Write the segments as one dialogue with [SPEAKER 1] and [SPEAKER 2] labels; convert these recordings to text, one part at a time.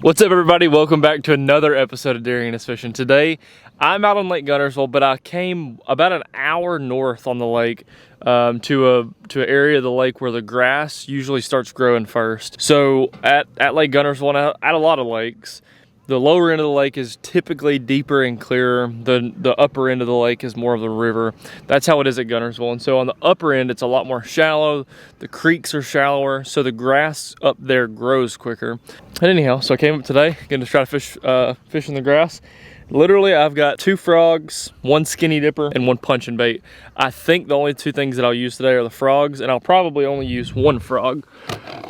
[SPEAKER 1] What's up, everybody? Welcome back to another episode of Daring Us Fishing. Today, I'm out on Lake Guntersville, but I came about an hour north on the lake to an area of the lake where the grass usually starts growing first. So at Lake Guntersville, and at a lot of lakes, the lower end of the lake is typically deeper and clearer. The upper end of the lake is more of the river. That's how it is at Guntersville. And so on the upper end, it's a lot more shallow. The creeks are shallower, so the grass up there grows quicker. And anyhow, so I came up today, going to try to fish in the grass. Literally, I've got 2 frogs, 1 skinny dipper, and 1 punching bait. I think the only 2 things that I'll use today are the frogs, and I'll probably only use 1 frog.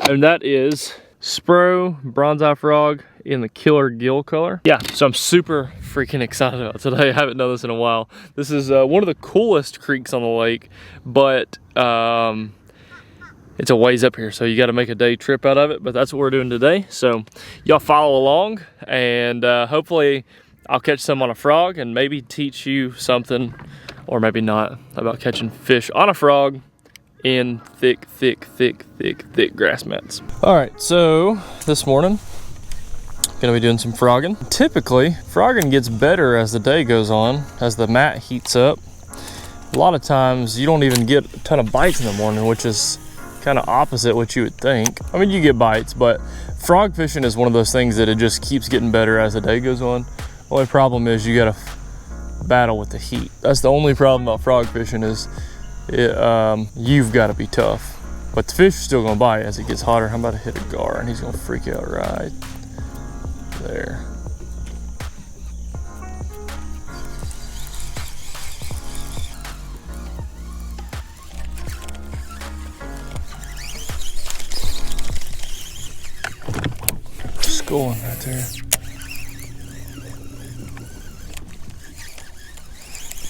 [SPEAKER 1] And that is SPRO Bronzeye frog in the killer Gill color. Yeah, so I'm super freaking excited about today. I haven't done this in a while. This is one of the coolest creeks on the lake, but it's a ways up here, so you got to make a day trip out of it, but that's what we're doing today. So y'all follow along, and hopefully I'll catch some on a frog and maybe teach you something, or maybe not, about catching fish on a frog in thick grass mats. All right, so this morning, gonna be doing some frogging. Typically, frogging gets better as the day goes on, as the mat heats up. A lot of times you don't even get a ton of bites in the morning, which is kind of opposite what you would think. I mean, you get bites, but frog fishing is one of those things that it just keeps getting better as the day goes on. Only problem is you gotta battle with the heat. That's the only problem about frog fishing is you've got to be tough. But the fish is still gonna bite as it gets hotter. I'm about to hit a gar and he's gonna freak out right there. Schooling right there.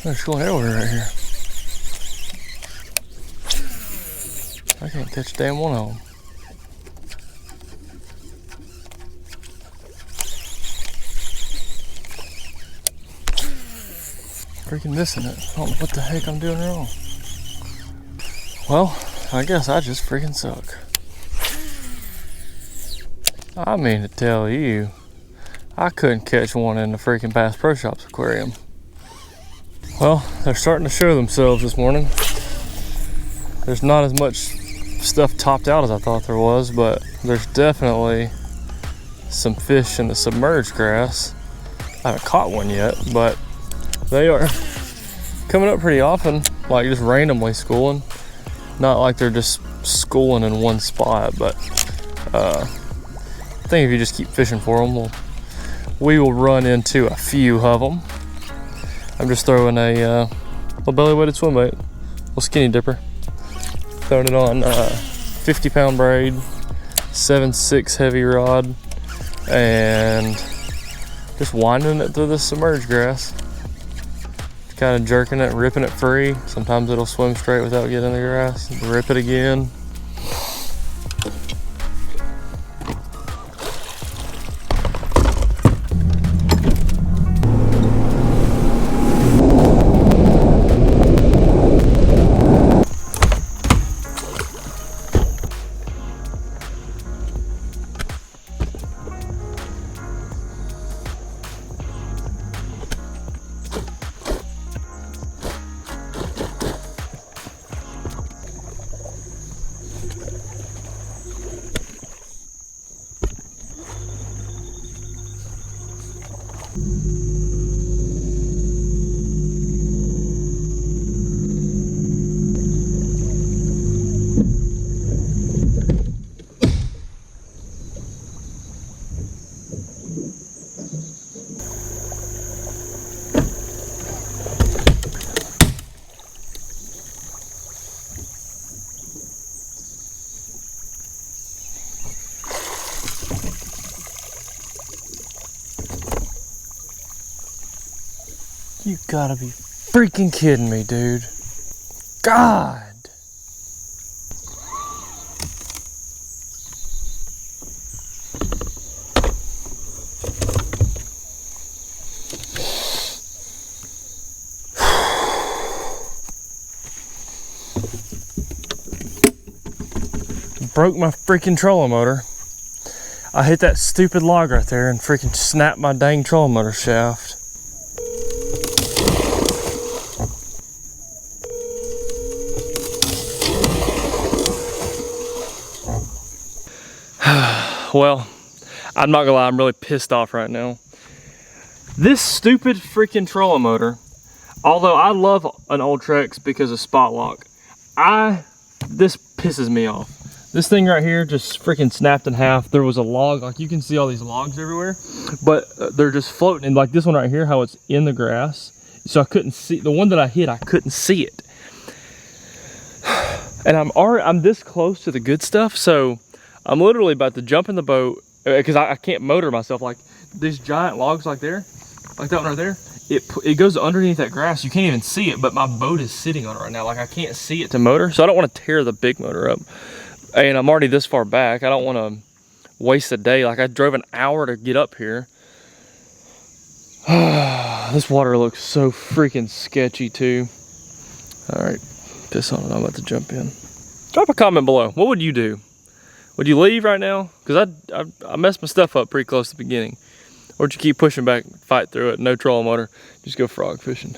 [SPEAKER 1] There's schooling everywhere right here. I can't catch a damn one of them. Freaking missing it. I don't know what the heck I'm doing wrong. Well, I guess I just freaking suck. I mean to tell you, I couldn't catch one in the freaking Bass Pro Shops aquarium. Well, they're starting to show themselves this morning. There's not as much stuff topped out as I thought there was, but there's definitely some fish in the submerged grass. I haven't caught one yet, but they are coming up pretty often, like just randomly schooling. Not like they're just schooling in one spot, but I think if you just keep fishing for them, we will run into a few of them. I'm just throwing a little belly weighted swim bait, little skinny dipper. Throwing it on 50-pound braid, 7/6 heavy rod, and just winding it through the submerged grass. Just kind of jerking it, ripping it free. Sometimes it'll swim straight without getting in the grass. Rip it again. You gotta be freaking kidding me, dude. God! Broke my freaking trolling motor. I hit that stupid log right there and freaking snapped my dang trolling motor shaft. Well, I'm not gonna lie, I'm really pissed off right now. This stupid freaking trolling motor, although I love an old Trex because of spot lock, this pisses me off. This thing right here just freaking snapped in half. There was a log, like you can see all these logs everywhere, but they're just floating. And like this one right here, how it's in the grass. So I couldn't see, the one that I hit, I couldn't see it. And I'm this close to the good stuff, so I'm literally about to jump in the boat because I can't motor myself. Like these giant logs like there, like that one right there, it goes underneath that grass. You can't even see it, but my boat is sitting on it right now. Like I can't see it to motor, so I don't want to tear the big motor up. And I'm already this far back. I don't want to waste a day. Like I drove an hour to get up here. This water looks so freaking sketchy too. All right, piss on it. I'm about to jump in. Drop a comment below. What would you do? Would you leave right now? Because I messed my stuff up pretty close to the beginning. Or would you keep pushing back, fight through it, no trolling motor, just go frog fishing?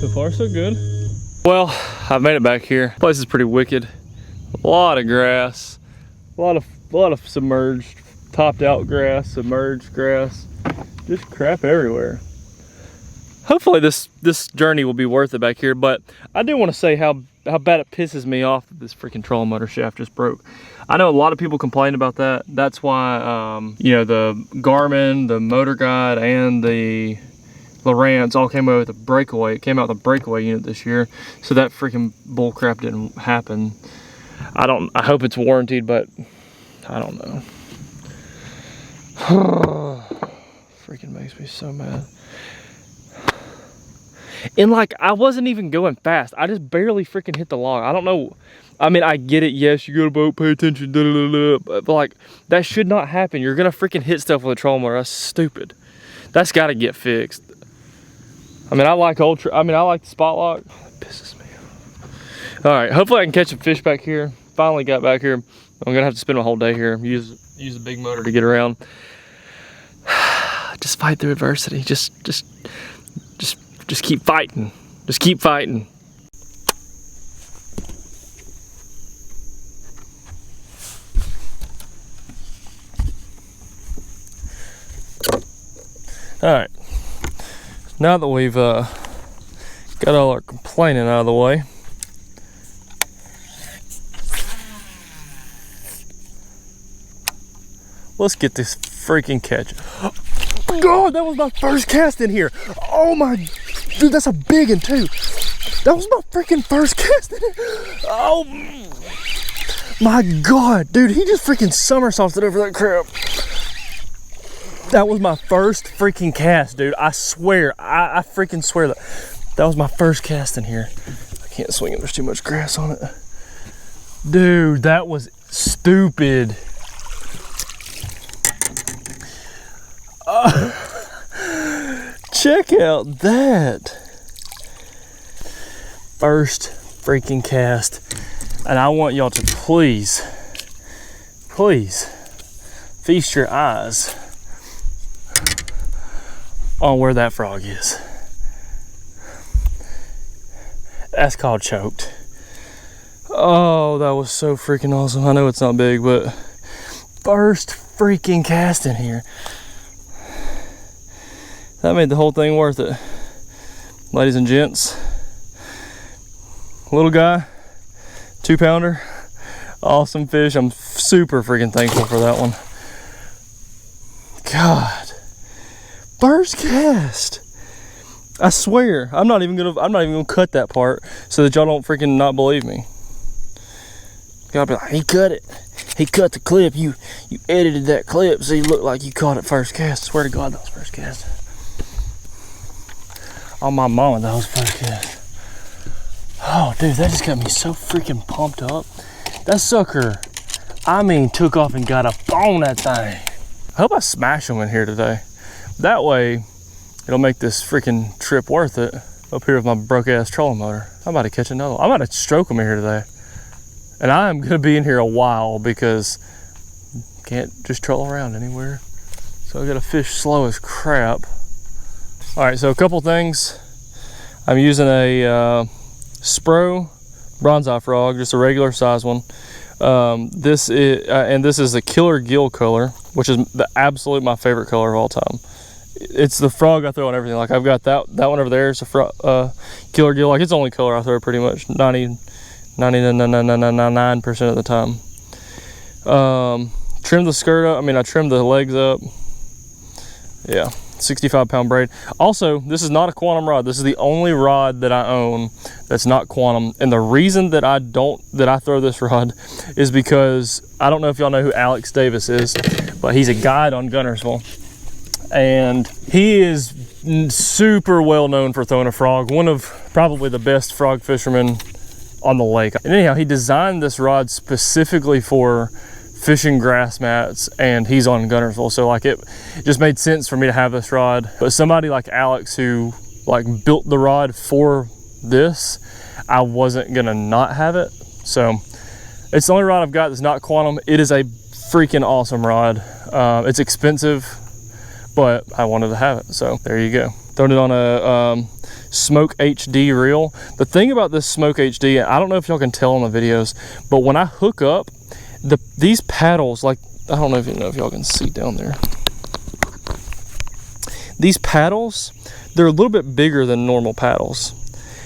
[SPEAKER 1] So far, so good. Well, I've made it back here. The place is pretty wicked. A lot of grass, a lot of submerged, topped out grass, submerged grass, just crap everywhere. Hopefully this journey will be worth it back here, but I do want to say how bad it pisses me off that this freaking trolling motor shaft just broke. I know a lot of people complain about that. That's why, you know, the Garmin, the Motor Guide, and the Lowrance all came out with a breakaway. It came out with a breakaway unit this year, so that freaking bull crap didn't happen. I hope it's warranted, but I don't know. Freaking makes me so mad. And like, I wasn't even going fast. I just barely freaking hit the log. I don't know. I mean, I get it. Yes, you got a boat, pay attention. Da, da, da, da. But like, that should not happen. You're gonna freaking hit stuff with a trolling motor. That's stupid. That's got to get fixed. I mean, I like the spot lock. It pisses me off. All right, hopefully I can catch a fish back here. Finally got back here. I'm gonna have to spend my whole day here. Use a big motor to get around. Just fight through adversity. Just keep fighting. Just keep fighting. All right. Now that we've got all our complaining out of the way, let's get this freaking catch. God, that was my first cast in here. Oh my, dude, that's a big one too. That was my freaking first cast in here. Oh my God, dude, he just freaking somersaulted over that crap. That was my first freaking cast, dude. I swear, I freaking swear that was my first cast in here. I can't swing it, there's too much grass on it. Dude, that was stupid. Check out that. First freaking cast. And I want y'all to please feast your eyes on where that frog is. That's called choked. Oh, that was so freaking awesome. I know it's not big, but first freaking cast in here. That made the whole thing worth it. Ladies and gents, little guy, 2-pounder. Awesome fish. I'm super freaking thankful for that one. God, first cast. I swear, I'm not even gonna cut that part so that y'all don't freaking not believe me. Y'all be like, he cut it. He cut the clip. You edited that clip so you look like you caught it first cast. I swear to God, that was first cast. On my mama, that was first cast. Oh, dude, that just got me so freaking pumped up. That sucker, I mean, took off and got up on that thing. I hope I smash them in here today. That way, it'll make this freaking trip worth it up here with my broke ass trolling motor. I'm about to catch another one. I'm about to stroke them in here today. And I am gonna be in here a while because can't just troll around anywhere. So I gotta fish slow as crap. All right, so a couple things. I'm using a SPRO Bronzeye frog, just a regular size one. This is a killer Gill color, which is my favorite color of all time. It's the frog I throw on everything. Like I've got that one over there. It's a killer Gill. Like it's the only color I throw pretty much 99% of the time. Trim the skirt up. I mean, I trimmed the legs up. Yeah, 65-pound braid. Also, this is not a quantum rod. This is the only rod that I own that's not quantum. And the reason that I throw this rod is because I don't know if y'all know who Alex Davis is, but he's a guide on Guntersville. And he is super well known for throwing a frog, one of probably the best frog fishermen on the lake. And anyhow, he designed this rod specifically for fishing grass mats, and he's on Guntersville, so like it just made sense for me to have this rod. But somebody like Alex who like built the rod for this, I wasn't gonna not have it. So it's the only rod I've got that's not quantum. It is a freaking awesome rod. It's expensive, but I wanted to have it, so there you go. Throwing it on a Smoke HD reel. The thing about this Smoke HD, I don't know if y'all can tell in the videos, but when I hook up, these paddles, like, I don't know if y'all can see down there. These paddles, they're a little bit bigger than normal paddles.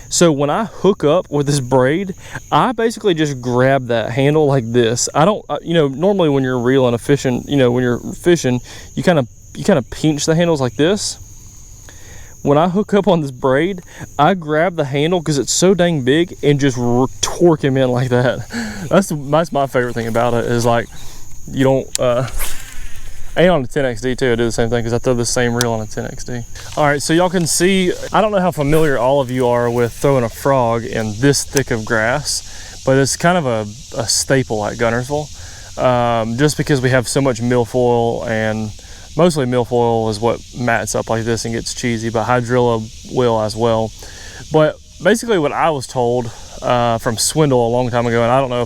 [SPEAKER 1] So when I hook up with this braid, I basically just grab that handle like this. I don't, normally when you're reeling a fishing, when you're fishing, you kind of pinch the handles like this. When I hook up on this braid, I grab the handle because it's so dang big and just torque him in like that. That's my favorite thing about it, is like, you don't, and on the 10XD too, I do the same thing because I throw the same reel on a 10XD. All right, so y'all can see, I don't know how familiar all of you are with throwing a frog in this thick of grass, but it's kind of a staple at Guntersville, just because we have so much milfoil, and mostly milfoil is what mats up like this and gets cheesy, but hydrilla will as well. But basically what I was told from Swindle a long time ago, and I don't know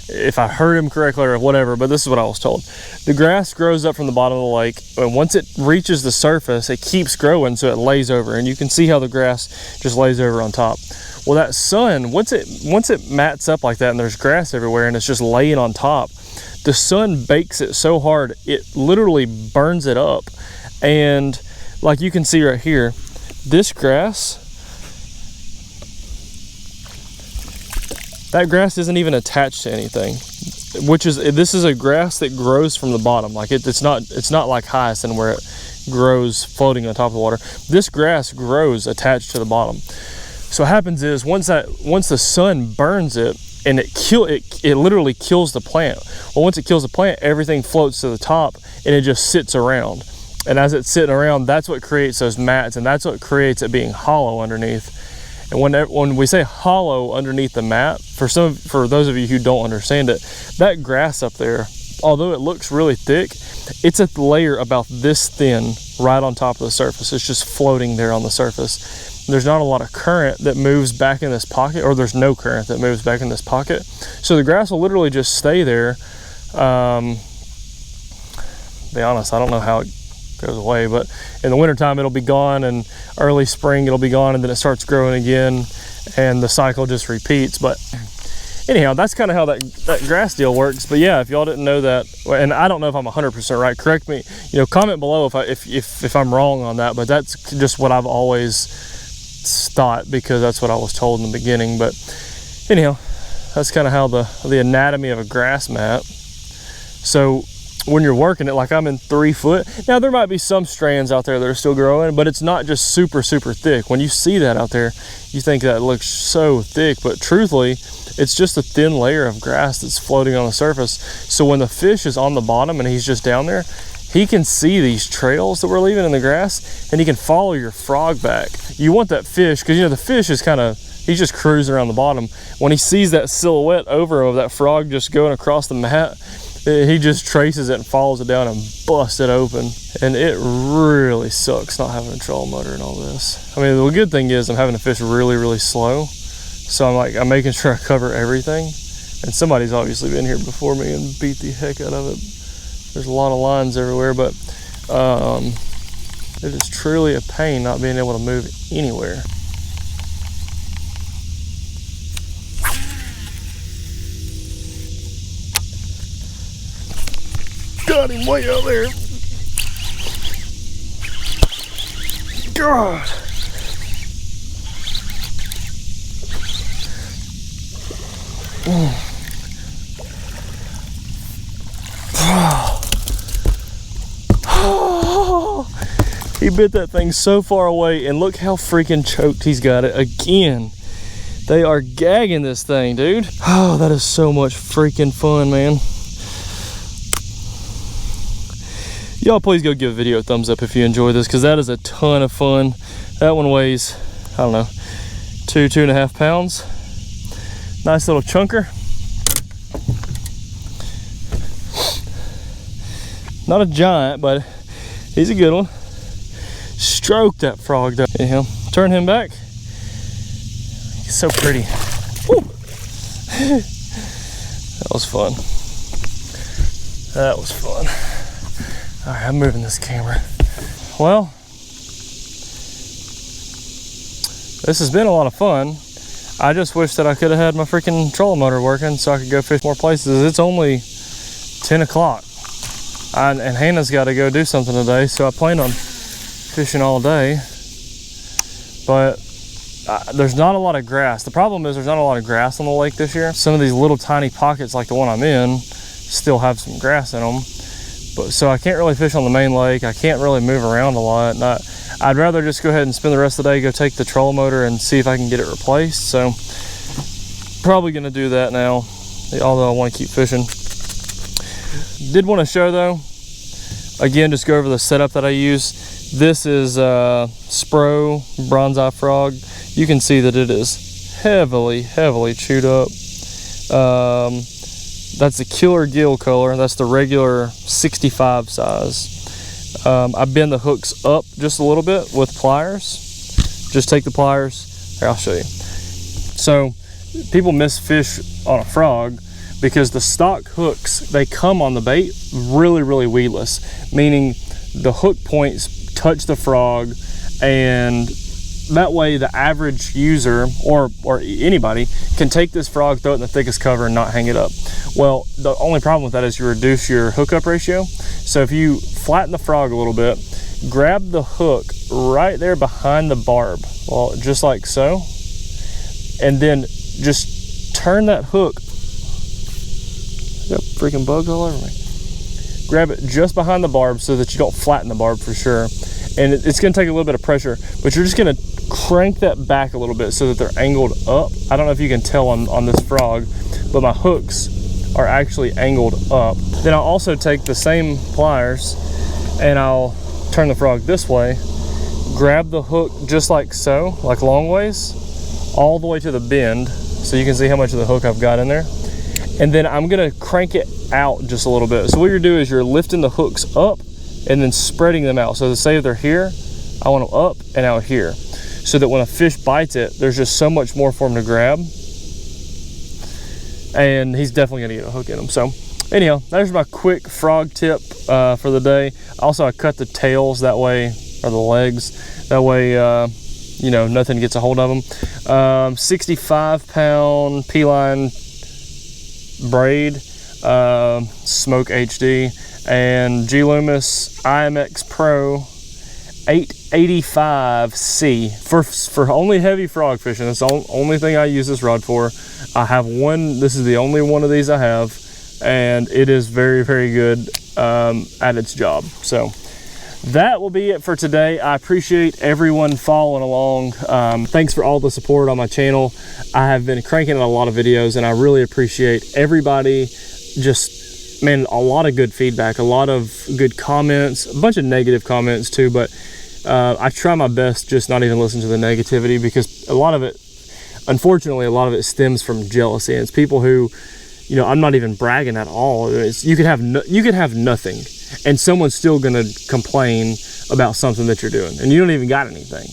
[SPEAKER 1] if I heard him correctly or whatever, but this is what I was told. The grass grows up from the bottom of the lake, and once it reaches the surface, it keeps growing, so it lays over, and you can see how the grass just lays over on top. Well, that sun, once it mats up like that and there's grass everywhere and it's just laying on top, the sun bakes it so hard, it literally burns it up. And like you can see right here, this grass, that grass isn't even attached to anything, this is a grass that grows from the bottom. Like it's not like hyacinth where it grows floating on top of the water. This grass grows attached to the bottom. So what happens is once the sun burns it, and it literally kills the plant. Well, once it kills the plant, everything floats to the top and it just sits around. And as it's sitting around, that's what creates those mats, and that's what creates it being hollow underneath. And when we say hollow underneath the mat, for those of you who don't understand it, that grass up there, although it looks really thick, it's a layer about this thin right on top of the surface. It's just floating there on the surface. There's not a lot of current that moves back in this pocket, or there's no current that moves back in this pocket. So the grass will literally just stay there. Be honest, I don't know how it goes away, but in the wintertime it'll be gone, and early spring it'll be gone, and then it starts growing again, and the cycle just repeats. But anyhow, that's kind of how that grass deal works. But yeah, if y'all didn't know that, and I don't know if I'm 100% right, correct me, comment below if I'm wrong on that, but that's just what I've always thought, because that's what I was told in the beginning. But anyhow, That's kind of how the anatomy of a grass mat. So when you're working it, like I'm in 3 foot. Now there might be some strands out there that are still growing, but it's not just super thick. When you see that out there, you think that looks so thick, but truthfully, it's just a thin layer of grass that's floating on the surface. So when the fish is on the bottom and he's just down there, he can see these trails that we're leaving in the grass, and he can follow your frog back. You want that fish, because you know the fish is kind of, he's just cruising around the bottom. When he sees that silhouette over him of that frog just going across the mat, he just traces it and follows it down and busts it open. And it really sucks not having a trolling motor and all this. I mean, the good thing is I'm having to fish really slow. So I'm making sure I cover everything. And somebody's obviously been here before me and beat the heck out of it. There's a lot of lines everywhere, but it is truly a pain not being able to move anywhere. Got him way out there. God. He bit that thing so far away, and look how freaking choked he's got it again. They are gagging this thing, dude. Oh, that is so much freaking fun, man. Y'all please go give a video a thumbs up if you enjoy this, because that is a ton of fun. That one weighs, I don't know, 2.5 pounds. Nice little chunker. Not a giant, but he's a good one. Stroke that frog though. Anyhow, turn him back. He's so pretty. Woo. That was fun. That was fun. All right, I'm moving this camera. Well, this has been a lot of fun. I just wish that I could have had my freaking trolling motor working so I could go fish more places. It's only 10 o'clock. And Hannah's got to go do something today, so I plan on fishing all day. But there's not a lot of grass. The problem is there's not a lot of grass on the lake this year. Some of these little tiny pockets like the one I'm in still have some grass in them. But so I can't really fish on the main lake. I can't really move around a lot. I'd rather just go ahead and spend the rest of the day, go take the trolling motor and see if I can get it replaced. So probably gonna do that now, although I want to keep fishing. Did want to show though, again, just go over the setup that I use. This is SPRO Bronzeye frog. You can see that it is heavily chewed up. That's the killer gill color. That's the regular 65 size. I bend the hooks up just a little bit with pliers. Just take the pliers. Here, I'll show you. So people miss fish on a frog because the stock hooks, they come on the bait really weedless, meaning the hook points touch the frog, and that way the average user or anybody can take this frog, throw it in the thickest cover and not hang it up. Well, the only problem with that is you reduce your hookup ratio. So if you flatten the frog a little bit, grab the hook right there behind the barb, well, just like so, and then just turn that hook. Got freaking bugs all over me. Grab it just behind the barb so that you don't flatten the barb for sure. And it's gonna take a little bit of pressure, but you're just gonna crank that back a little bit so that they're angled up. I don't know if you can tell on this frog, but my hooks are actually angled up. Then I'll also take the same pliers and I'll turn the frog this way, grab the hook just like so, like long ways, all the way to the bend, so you can see how much of the hook I've got in there. And then I'm gonna crank it out just a little bit. So what you're doing is you're lifting the hooks up and then spreading them out. So to say they're here, I want them up and out here, so that when a fish bites it, there's just so much more for him to grab. And he's definitely gonna get a hook in him. So anyhow, there's my quick frog tip for the day. Also, I cut the tails that way, or the legs, that way you know, nothing gets a hold of them. 65 pound PLine Braid, Smoke HD, and Loomis IMX Pro 885C for only heavy frog fishing. That's the only thing I use this rod for. I have one. This is the only one of these I have, and it is very, very good at its job. So that will be it for today. I appreciate everyone following along. Thanks for all the support on my channel. I have been cranking out a lot of videos, and I really appreciate everybody. Just, man, a lot of good feedback, a lot of good comments, a bunch of negative comments too, but I try my best just not even listen to the negativity, because a lot of it, unfortunately, a lot of it stems from jealousy. And it's people who, you know, I'm not even bragging at all. You could have nothing, and someone's still gonna complain about something that you're doing, and you don't even got anything.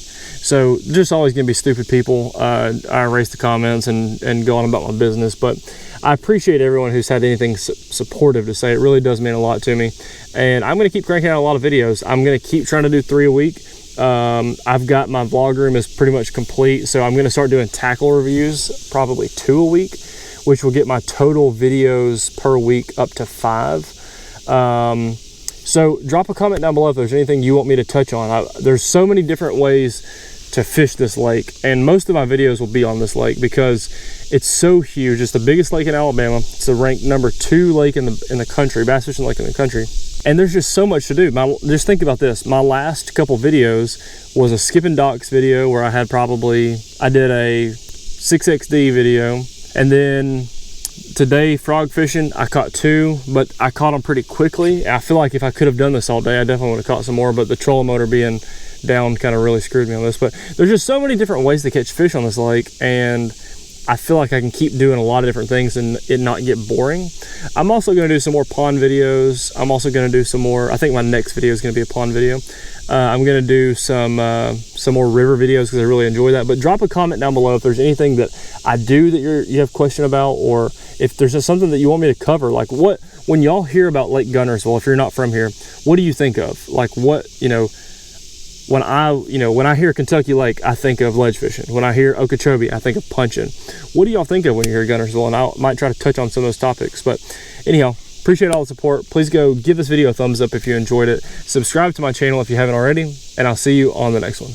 [SPEAKER 1] So just always gonna be stupid people. I erase the comments and go on about my business, but I appreciate everyone who's had anything supportive to say. It really does mean a lot to me, and I'm gonna keep cranking out a lot of videos. I'm gonna keep trying to do 3 a week. I've got my vlog room is pretty much complete, so I'm gonna start doing tackle reviews, probably 2 a week, which will get my total videos per week up to 5. So drop a comment down below if there's anything you want me to touch on. There's so many different ways to fish this lake, and most of my videos will be on this lake because it's so huge. It's the biggest lake in Alabama. It's the ranked #2 lake in the country, bass fishing lake in the country. And there's just so much to do. Just think about this. My last couple videos was a skipping docks video where I did a 6XD video, and then today frog fishing, I caught 2, but I caught them pretty quickly. I feel like if I could have done this all day, I definitely would have caught some more, but the trolling motor being down kind of really screwed me on this. But there's just so many different ways to catch fish on this lake, and I feel like I can keep doing a lot of different things and it not get boring. I'm also going to do some more pond videos. I'm also going to do some more, I think my next video is going to be a pond video. I'm going to do some more river videos because I really enjoy that. But drop a comment down below if there's anything that I do that you have a question about, or if there's just something that you want me to cover. Like, when y'all hear about Lake Guntersville, if you're not from here, what do you think of? Like, what, you know, when I hear Kentucky Lake, I think of ledge fishing. When I hear Okeechobee, I think of punching. What do y'all think of when you hear Guntersville? And I might try to touch on some of those topics. But anyhow, appreciate all the support. Please go give this video a thumbs up if you enjoyed it. Subscribe to my channel if you haven't already, and I'll see you on the next one.